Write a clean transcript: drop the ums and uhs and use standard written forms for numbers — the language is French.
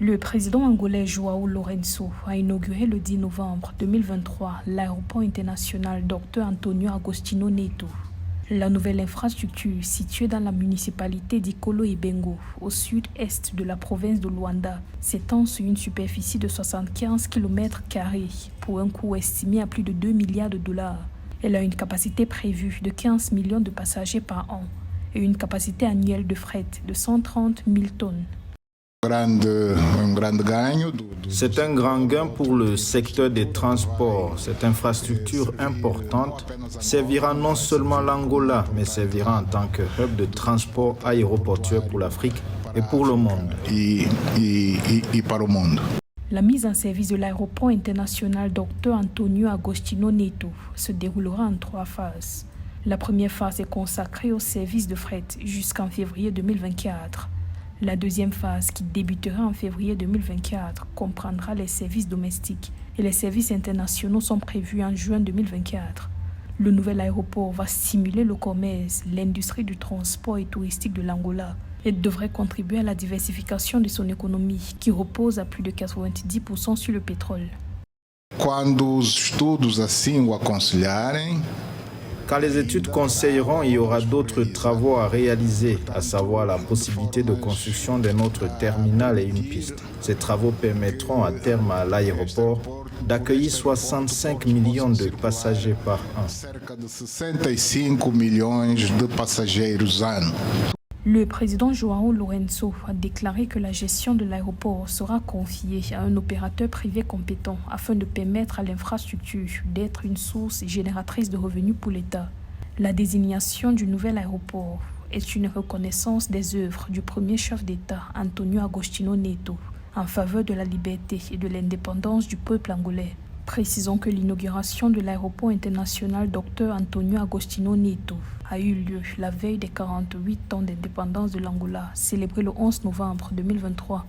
Le président angolais João Lourenço a inauguré le 10 novembre 2023 l'aéroport international Dr Antonio Agostinho Neto. La nouvelle infrastructure, située dans la municipalité d'Ikolo Ibengo, au sud-est de la province de Luanda, s'étend sur une superficie de 75 km² pour un coût estimé à plus de 2 milliards de dollars. Elle a une capacité prévue de 15 millions de passagers par an et une capacité annuelle de fret de 130 000 tonnes. C'est un grand gain pour le secteur des transports. Cette infrastructure importante servira non seulement l'Angola, mais servira en tant que hub de transport aéroportuaire pour l'Afrique et pour le monde. La mise en service de l'aéroport international Dr Antonio Agostinho Neto se déroulera en 3 phases. La première phase est consacrée au service de fret jusqu'en février 2024. La deuxième phase, qui débutera en février 2024, comprendra les services domestiques et les services internationaux sont prévus en juin 2024. Le nouvel aéroport va stimuler le commerce, l'industrie du transport et touristique de l'Angola et devrait contribuer à la diversification de son économie qui repose à plus de 90% sur le pétrole. Quand les études conseilleront, il y aura d'autres travaux à réaliser, à savoir la possibilité de construction d'un autre terminal et une piste. Ces travaux permettront à terme à l'aéroport d'accueillir 65 millions de passagers par an. Le président João Lourenço a déclaré que la gestion de l'aéroport sera confiée à un opérateur privé compétent afin de permettre à l'infrastructure d'être une source génératrice de revenus pour l'État. La désignation du nouvel aéroport est une reconnaissance des œuvres du premier chef d'État, Antonio Agostinho Neto, en faveur de la liberté et de l'indépendance du peuple angolais. Précisons que l'inauguration de l'aéroport international Dr Antonio Agostinho Neto a eu lieu la veille des 48 ans d'indépendance de l'Angola, célébrée le 11 novembre 2023.